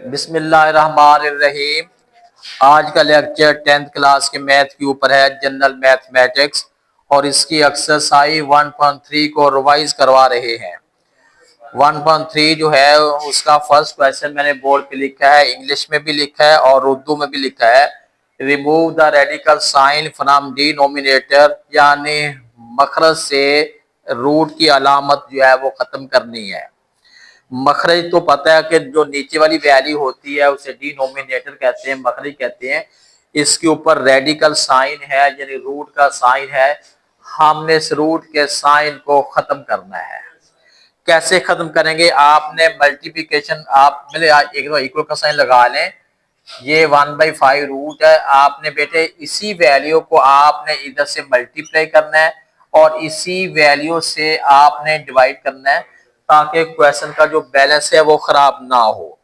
बिस्मिल्लाहिर्रहमानिर्रहीम। आज का लेक्चर 10th क्लास के मैथ के ऊपर है, जनरल मैथमेटिक्स, और इसकी एक्सरसाइज 1.3 को रिवाइज करवा रहे हैं। 1.3 जो है उसका फर्स्ट क्वेश्चन मैंने बोर्ड पे लिखा है, इंग्लिश में भी लिखा है और उर्दू में भी लिखा है। Remove the radical sign from denominator, यानी मखरज से रूट की अलामत जो है वो खत्म करनी है। मखरज तो पता है कि जो नीचे वाली वैल्यू होती है उसे डिनोमिनेटर कहते हैं, मखरज कहते हैं। इसके ऊपर रेडिकल साइन है, यानी रूट का साइन है। हमने इस रूट के साइन को खत्म करना है। कैसे खत्म करेंगे? आपने मल्टीप्लिकेशन, आप पहले एक बार इक्वल का साइन लगा लें। ये 1/5 रूट है। आपने बेटे इसी वैल्यू को आपने इधर से मल्टीप्लाई करना है और इसी वैल्यू से आपने डिवाइड करना है, ताकि क्वेश्चन का जो बैलेंस है वो खराब ना हो।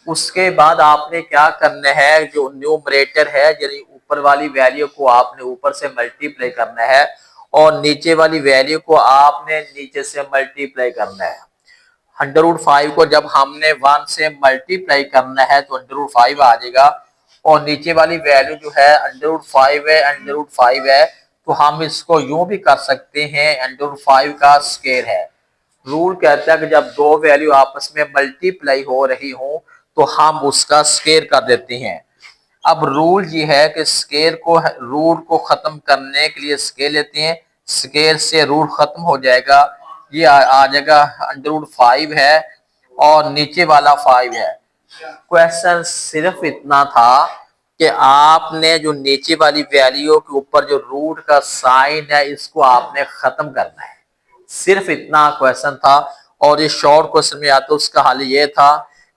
उसके बाद आपने क्या करना है, जो न्यूमरेटर है यानी ऊपर वाली वैल्यू को आपने ऊपर से मल्टीप्लाई करना है और नीचे वाली वैल्यू को आपने नीचे से मल्टीप्लाई करना है। √5 को जब हमने 1 से मल्टीप्लाई करना है तो √5 आ जाएगा, और नीचे वाली वैल्यू जो है √5 है, √5 है, तो हम इसको यूं भी कर सकते हैं, √5 का स्क्वायर है। रूल कहता है कि जब दो वैल्यू आपस में मल्टीप्लाई हो रही हो तो हम उसका स्क्वायर कर देते हैं। अब रूल ये है कि स्क्वायर को, रूट को खत्म करने के लिए स्क्वायर लेते हैं, स्क्वायर से रूट खत्म हो जाएगा। ये आ जाएगा √5 है और नीचे वाला 5 है। क्वेश्चन सिर्फ इतना था कि आपने जो नीचे वाली वैल्यू के ऊपर जो रूट का साइन है इसको आपने खत्म करना है। सिर्फ इतना क्वेश्चन था। और ये शॉर्ट क्वेश्चन में आता, उसका हल ये था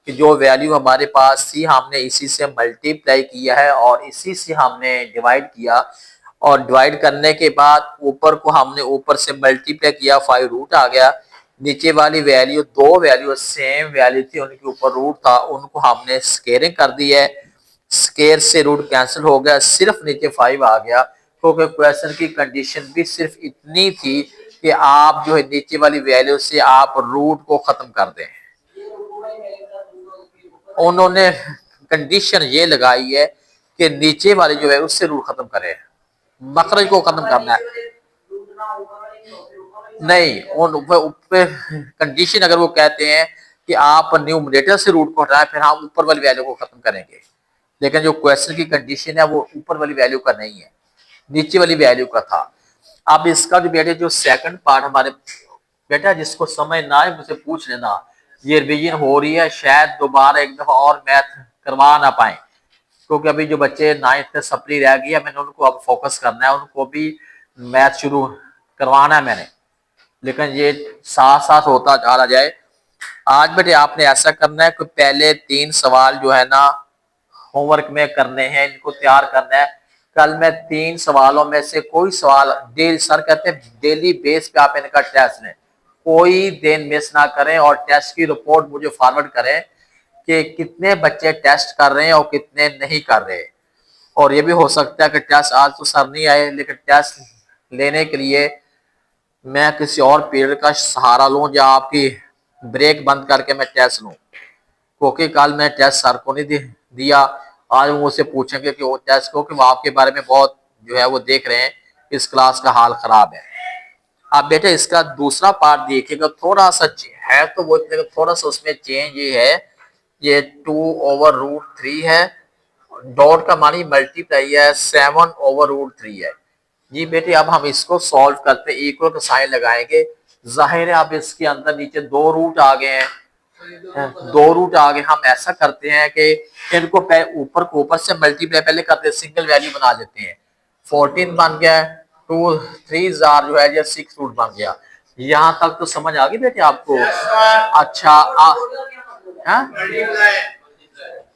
कि जो वैल्यू हमारे पास थी हमने इसी से मल्टीप्लाई किया है और इसी से हमने डिवाइड किया, और डिवाइड करने के बाद ऊपर को हमने ऊपर से मल्टीप्लाई किया, 5 रूट आ गया। नीचे वाली वैल्यू, दो वैल्यू सेम वैल्यू थी, उनके ऊपर रूट था, उनको हमने स्केयरिंग कर दी है। स्केयर से रूट कैंसिल हो गया, सिर्फ नीचे 5 आ गया, क्योंकि क्वेश्चन की कंडीशन भी सिर्फ इतनी थी कि आप जो है नीचे वाली वैल्यू से आप रूट को खत्म कर दें। उन्होंने कंडीशन ये लगाई है कि नीचे वाली जो है उससे रूट खत्म करें, मखरज को खत्म करना है। नहीं, उन कंडीशन अगर वो कहते हैं कि आप न्यूमरेटर से रूट को हटाएं फिर हम ऊपर वाली वैल्यू को खत्म करेंगे, लेकिन जो क्वेश्चन की कंडीशन है वो ऊपर वाली वैल्यू का नहीं है, नीचे वाली वैल्यू का था। अब इसका जो बेटे जो सेकंड पार्ट हमारे, बेटा जिसको समझ ना आए मुझसे पूछ लेना। ये रिवीजन हो रही है, शायद दोबारा एक दफा और मैथ करवा ना पाए, क्योंकि अभी जो बच्चे 9th से सप्ली रह गई है, मैंने उनको अब फोकस करना है, उनको भी मैथ शुरू करवाना है मैंने, लेकिन ये साथ साथ होता जा रहा जाए। आज बेटे आपने ऐसा करना है कि पहले 3 सवाल जो है ना होमवर्क में करने हैं, इनको तैयार करना है। कल मैं 3 सवालों में से कोई सवाल डेली, सर कहते हैं डेली बेस पे आप इनका टेस्ट लें, कोई दिन मिस ना करें, और टेस्ट की रिपोर्ट मुझे फॉरवर्ड करें कि कितने बच्चे टेस्ट कर रहे हैं और कितने नहीं कर रहे। और ये भी हो सकता है कि टेस्ट आज तो सर नहीं आए, लेकिन टेस्ट लेने के लिए मैं किसी और पीरियड का सहारा लूं या आपकी ब्रेक बंद करके मैं टेस्ट लूं, क्योंकि कल मैं टेस्ट सर को नहीं दिया। आज वो मुझसे पूछेंगे कि वो टेस्ट, क्योंकि वो आपके बारे में बहुत जो है वो देख रहे हैं, इस क्लास का हाल खराब है। आप बेटे इसका दूसरा पार्ट देखिएगा, थोड़ा सा है तो वो इतने थोड़ा सा उसमें चेंज ये है, ये 2/√3 है, डॉट का मानी मल्टीप्लाई है, 7/√3 है। जी बेटे अब हम इसको सॉल्व करते, इक्वल का साइन लगाएंगे। जाहिर है अब इसके अंदर नीचे 2 रूट आ गए हैं, 2 रूट आ गए। हम ऐसा करते हैं कि इनको ऊपर को ऊपर से मल्टीप्लाई पहले करते हैं, सिंगल वैल्यू बना लेते हैं। 14 बन गया, 2 3 जो है ये 6 रूट बन गया। यहाँ तक तो समझ आ गई बेटे आपको? अच्छा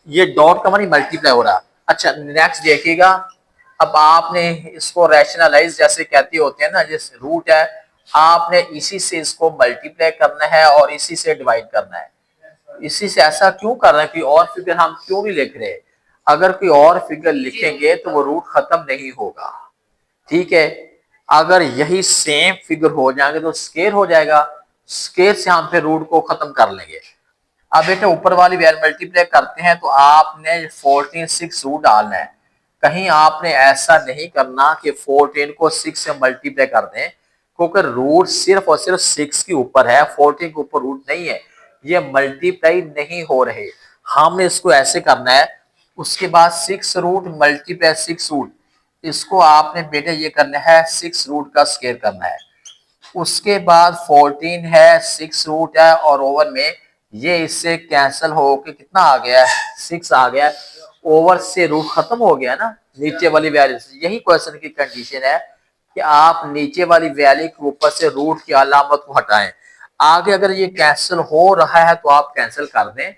ये डॉट का मानी मल्टीप्लाई हो रहा है। अच्छा नेक्स्ट देखिएगा, अब आपने इसको रैशनलाइज जैसे कहते होते हैं ना, जिस रूट है आपने इसी से इसको मल्टीप्लाई करना है और इसी से डिवाइड करना है। इसी से ऐसा क्यों कर रहे हैं, कोई और फिगर हम क्यों नहीं लिख रहे? अगर कोई और फिगर लिखेंगे तो वो रूट खत्म नहीं होगा, ठीक है। अगर यही सेम फिगर हो जाएंगे तो स्केयर हो जाएगा, स्केयर से हम फिर रूट को खत्म कर लेंगे। अब बेटा ऊपर वाली वैल्यू मल्टीप्लाई करते हैं तो आपने 14 6 रूट डालना है। कहीं आपने ऐसा नहीं करना कि 14 को 6 से मल्टीप्लाई कर दें, क्योंकि रूट सिर्फ और सिर्फ 6 के ऊपर है, 14 के ऊपर रूट नहीं है, ये मल्टीप्लाई नहीं हो रहे। हमने इसको ऐसे करना है। उसके बाद 6 रूट मल्टीप्लाई 6 रूट, इसको आपने बेटा ये करना है 6 रूट का स्क्वायर करना है। उसके बाद 14 है, 6 रूट है और ओवर में ये इससे कैंसिल होके कितना आ गया है, 6 आ गया। ओवर से रूट खत्म हो गया ना नीचे वाली वैल्यू से। यही क्वेश्चन की कंडीशन है कि आप नीचे वाली वैल्यू के ऊपर से रूट की अलामत को हटाएं। आगे अगर ये कैंसिल हो रहा है तो आप कैंसिल कर दें,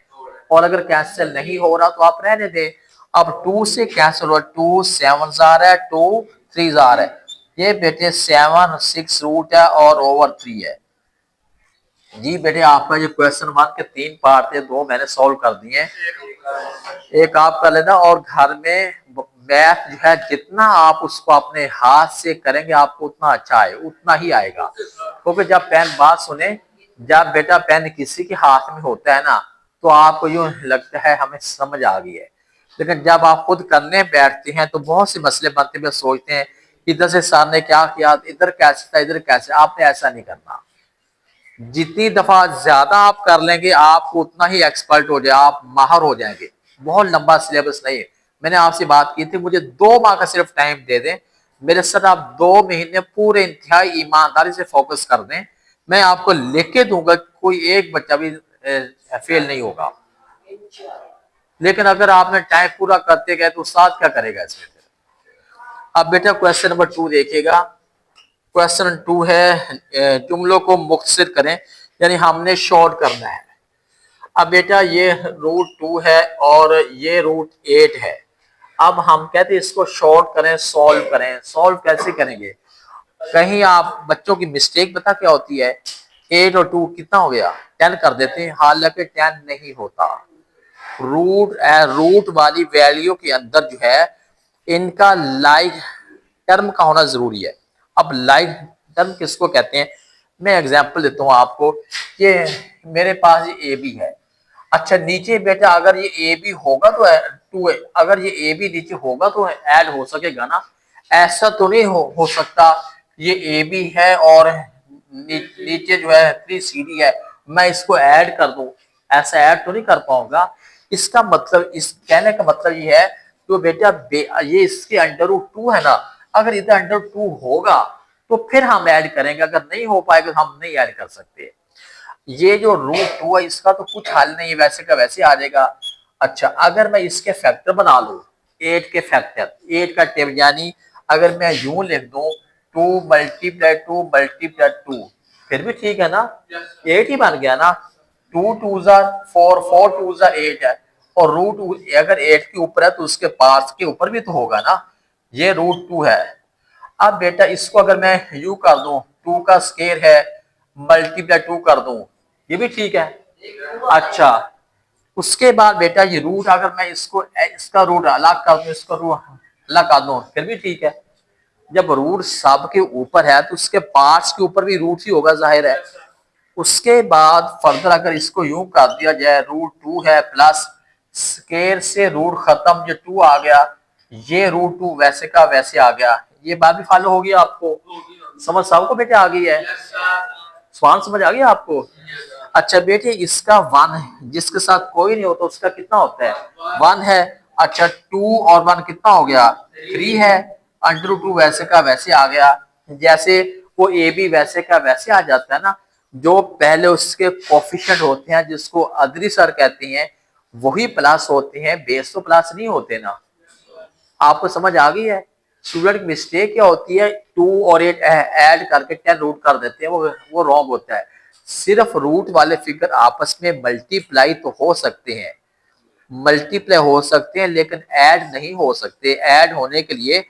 और अगर कैंसिल नहीं हो रहा तो आप रहने दें। अब 2 से कैंसिल हो, 2 7 जा रहा है, 2 3 जा रहा है, ये बेटे 7 6 रूट है और ओवर 3 है। जी बेटे आपका ये क्वेश्चन 1 के 3 पार्ट थे, 2 मैंने सॉल्व कर दिए, एक आप कर लेना। और घर में मैथ जो है जितना आप उसको अपने हाथ से करेंगे आपको उतना अच्छा है, उतना ही आएगा। क्योंकि जब पेन बात सुने, जब बेटा पेन किसी के हाथ में होता है ना तो आपको यूं लगता है हमें समझ आ गई है, लेकिन जब आप खुद करने बैठते हैं तो बहुत से मसले बनते हुए सोचते हैं इधर से सर ने क्या किया, इधर कैसे था, इधर कैसे। आपने ऐसा नहीं करना। जितनी दफा ज्यादा आप कर लेंगे आपको उतना ही एक्सपर्ट हो जाए, आप माहर हो जाएंगे। बहुत लंबा सिलेबस नहीं है। मैंने आपसे बात की थी मुझे 2 माह का सिर्फ टाइम दे दें, मेरे साथ आप 2 महीने पूरे इंतहाई ईमानदारी से फोकस कर दें, मैं आपको लिख के दूंगा, कोई एक बच्चा भी फेल नहीं होगा। लेकिन अगर आपने टाइम पूरा करते गए तो उस्ताद क्या करेगा इसमें। अब बेटा क्वेश्चन नंबर 2 देखिएगा। क्वेश्चन 2 है जुमलों को मुख्तसर करें, यानी हमने शॉर्ट करना है। अब बेटा ये रूट 2 है और ये रूट 8 है। अब हम कहते हैं इसको शॉर्ट करें, सॉल्व करें। सॉल्व कैसे करेंगे, कहीं आप बच्चों की मिस्टेक पता क्या होती है, 8 और 2 कितना हो गया, 10 कर देते हैं, हालांकि 10 नहीं होता। रूट वाली वैल्यू के अंदर जो है इनका लाइक टर्म का होना जरूरी है। अब लाइक टर्म किसको कहते हैं, मैं एग्जांपल देता हूँ आपको। ये मेरे पास ये ए बी है, अच्छा नीचे बेटा अगर ये ए बी होगा तो 2 है, अगर ये ए बी नीचे होगा तो ऐड हो सकेगा ना। ऐसा तो नहीं हो सकता ये ए बी है और नीचे जो है 3 सी डी है, मैं इसको ऐड कर दूं, ऐसा ऐड तो नहीं कर पाऊंगा। इसका मतलब, इस कहने का मतलब ये है तो बेटा ये इसके अंडर रूट 2 है ना, अगर इधर अंडर 2 होगा तो फिर हम ऐड करेंगे, अगर नहीं हो पाएगा तो हम नहीं ऐड कर सकते। ये जो रूट 2 है इसका तो कुछ हल नहीं है, वैसे का वैसे आ जाएगा। अच्छा अगर मैं इसके फैक्टर बना लूं, 8 के फैक्टर, 8 का टेबल, यानी अगर मैं यूं लिख दूं 2 मल्टीप्लाई 2 मल्टीप्लाई 2, फिर भी ठीक है ना, 8 ही बन गया ना। 2 2 जा 4, 4 2 जा 8 है, और रूट अगर 8 के ऊपर है तो उसके पास के ऊपर भी तो होगा ना, ये रूट 2 है। अब बेटा इसको अगर मैं यू कर दूं, 2 का स्क्वायर है मल्टीप्लाई 2 कर दूं, ये भी ठीक है। अच्छा उसके बाद बेटा ये रूट अगर मैं इसको इसका रूट अलग कर दूं, इसका रूट अलग कर दूं, फिर भी ठीक है। जब रूट सब के ऊपर है तो उसके पार्ट्स के ऊपर भी रूट ही होगा, जाहिर है। उसके बाद फर्दर अगर इसको यूं कर दिया जाए, रूट 2 है प्लस स्केयर से रूट खत्म, जो 2 आ गया, ये रूट 2 वैसे का वैसे आ गया। ये बात भी फॉलो होगी आपको, समझ सबको बेटे आ गई है, सवाल समझ आ गया आपको। अच्छा बेटे इसका 1 है, जिसके साथ कोई नहीं होता उसका कितना होता है, 1 है। अच्छा 2 और 1 कितना हो गया, 3 है। अंडर 2 वैसे का वैसे आ गया, जैसे वो ए बी वैसे का वैसे आ जाता है ना। जो पहले उसके कोफिशिएंट होते हैं जिसको अदरी सर कहते हैं, वही प्लस होते हैं, बेस तो प्लस नहीं होते ना। आपको समझ आ गई है। स्टूडेंट की मिस्टेक क्या होती है, 2 और 8 ऐड करके 10 रूट कर देते हैं, वो रॉन्ग होता है। सिर्फ रूट वाले फिगर आपस में मल्टीप्लाई तो हो सकते हैं, मल्टीप्लाई हो सकते हैं, लेकिन ऐड नहीं हो सकते। ऐड होने के लिए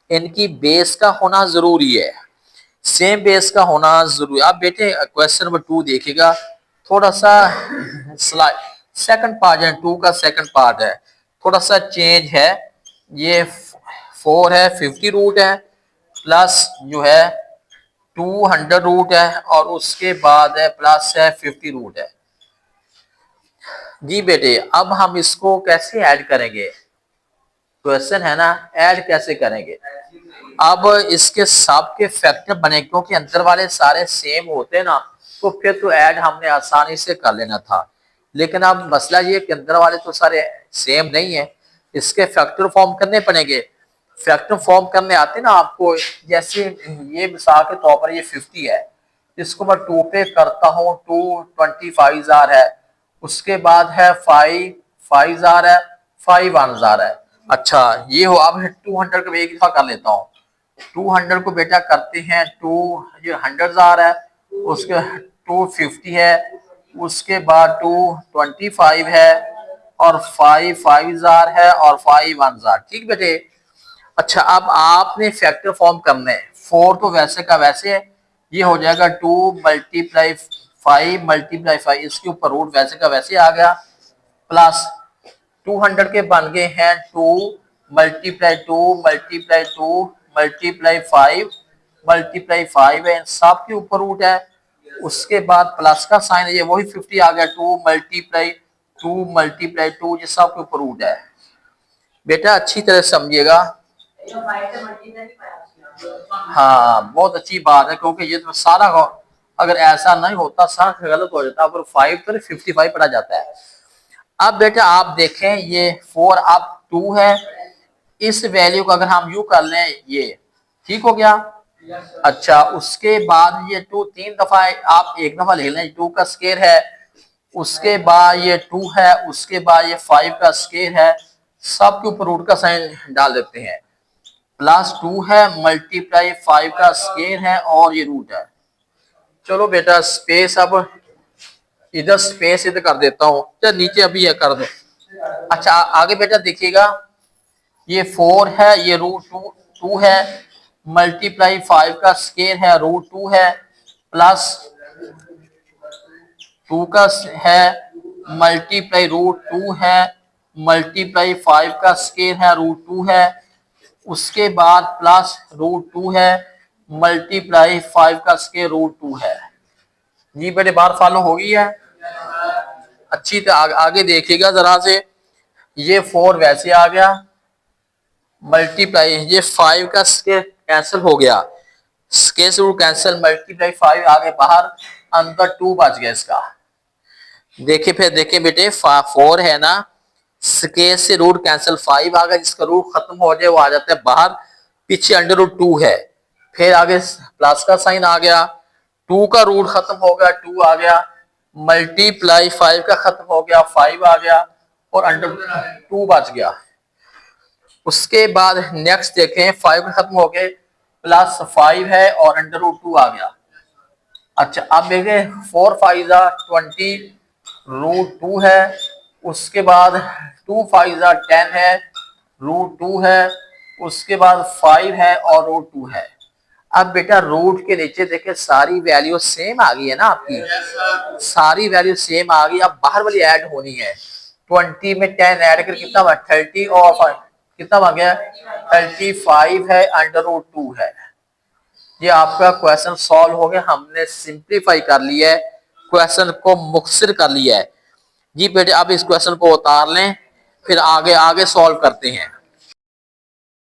इनकी बेस का होना जरूरी है, सेम बेस का होना जरूरी। आप बेटे क्वेश्चन नंबर 2 देखिएगा, थोड़ा सा स्लाइड सेकंड पार्ट है, 2 का सेकंड पार्ट है, थोड़ा सा चेंज है। ये 4 है, 50 रूट है, प्लस जो है 200 रूट है, और उसके बाद है प्लस है 50 रूट है। जी बेटे, अब हम इसको कैसे ऐड करेंगे? क्वेश्चन है ना, ऐड कैसे करेंगे? अब इसके सब के फैक्टर बने, क्योंकि अंदर वाले सारे सेम होते ना, तो फिर तो ऐड हमने आसानी से कर लेना था। लेकिन अब मसला ये कि अंदर वाले तो सारे सेम नहीं है, इसके फैक्टर फॉर्म करने पड़ेंगे। फैक्टर फॉर्म करने आते ना आपको, जैसे ये मिसाल के तौर पर ये 50 है, इसको मैं 2 पे करता हूँ, 2 25 जार है, उसके बाद है 5 5 जार है, 5 1 जार है। अच्छा ये हो, अब 200 को एक दफा कर लेता हूँ। 200 को बेटा करते हैं 2, ये 100 जार है, उसके 250 है, उसके बाद 225 है, और 5 5 जार है, और 5 1 जार। ठीक बेटे। अच्छा अब आपने फैक्टर फॉर्म करने हैं। 4 तो वैसे का वैसे है, ये हो जाएगा 2 मल्टीप्लाई 5 मल्टीप्लाई 5, इसके ऊपर रूट वैसे का वैसे आ गया, प्लस 200 के बन गए हैं 2 मल्टीप्लाई 2 मल्टीप्लाई 2 मल्टीप्लाई 5 मल्टीप्लाई 5 है, इन सब के ऊपर रूट है। उसके बाद प्लस का साइन है, ये वही 50 आ गया, 2 मल्टीप्लाई 2 मल्टीप्लाई 2, ये सब के ऊपर रूट है। बेटा अच्छी तरह समझिएगा। हाँ बहुत अच्छी बात है, क्योंकि ये तो सारा अगर ऐसा नहीं होता सारा गलत हो जाता, पर 5 तो 55 पढ़ा जाता है। अब बेटा आप देखें, ये 4 अब 2 है, इस वैल्यू को अगर हम यू कर लें, ये ठीक हो गया। अच्छा उसके बाद ये 2 3 दफा, आप एक दफा ले लें, 2 का स्केयर है, उसके बाद ये 2 है, उसके बाद ये 5 का स्केयर है, सब के ऊपर रूट का साइन डाल देते हैं। प्लस 2 है मल्टीप्लाई 5 का स्केयर है, और ये रूट है। चलो बेटा स्पेस, अब इधर स्पेस इधर कर देता हूँ, या नीचे अभी ये कर दो। अच्छा आगे बेटा देखिएगा, ये 4 है, ये रूट 2 है, मल्टीप्लाई 5 का स्केयर है, रूट 2 है, प्लस 2 का है, मल्टीप्लाई रूट 2 है, मल्टीप्लाई 5 का स्केयर है, रूट 2 है, उसके बाद प्लस रूट 2 है, मल्टीप्लाई 5 का स्केयर रूट 2 है। जी बेटे बात फॉलो हो गई है? अच्छी तरह आगे देखिएगा जरा से, ये 4 वैसे आ गया, मल्टीप्लाई ये 5 का स्केयर कैंसिल हो गया, स्केयर से रूट कैंसिल, मल्टीप्लाई 5 आगे बाहर, अंदर 2 बच गया इसका। देखिए फिर देखिए बेटे, 4 है ना, स्केयर से रूट कैंसिल, 5 आ गया, जिसका रूट खत्म हो जाए वो आ जाता है बाहर, पीछे अंडर रूट 2 है, फिर आगे प्लस का साइन आ गया, 2 का रूट खत्म हो गया, 2 आ गया, मल्टीप्लाई 5 का खत्म हो गया, 5 आ गया, और अंडर 2 बच गया। उसके बाद नेक्स्ट देखें, 5 का खत्म हो गए, प्लस 5 है, और अंडर रूट 2 आ गया। अच्छा अब देखें, 4 5 20 रूट 2 है, उसके बाद 2 5 10 है, रूट 2 है, उसके बाद 5 है, और रूट 2 है। अब बेटा रूट के नीचे देखें सारी वैल्यू सेम आ गई है ना आपकी, सारी वैल्यू सेम आ गई, अब बाहर वाली ऐड होनी है। 20 में 10 ऐड कर कितना हुआ 30, और कितना आ गया 35 है, अंडर रूट 2 है। ये आपका क्वेश्चन सॉल्व हो गया, हमने सिंप्लीफाई कर लिया है, क्वेश्चन को मुख्तसर कर लिया है। जी बेटे अब इस क्वेश्चन को उतार लें, फिर आगे आगे सॉल्व करते हैं।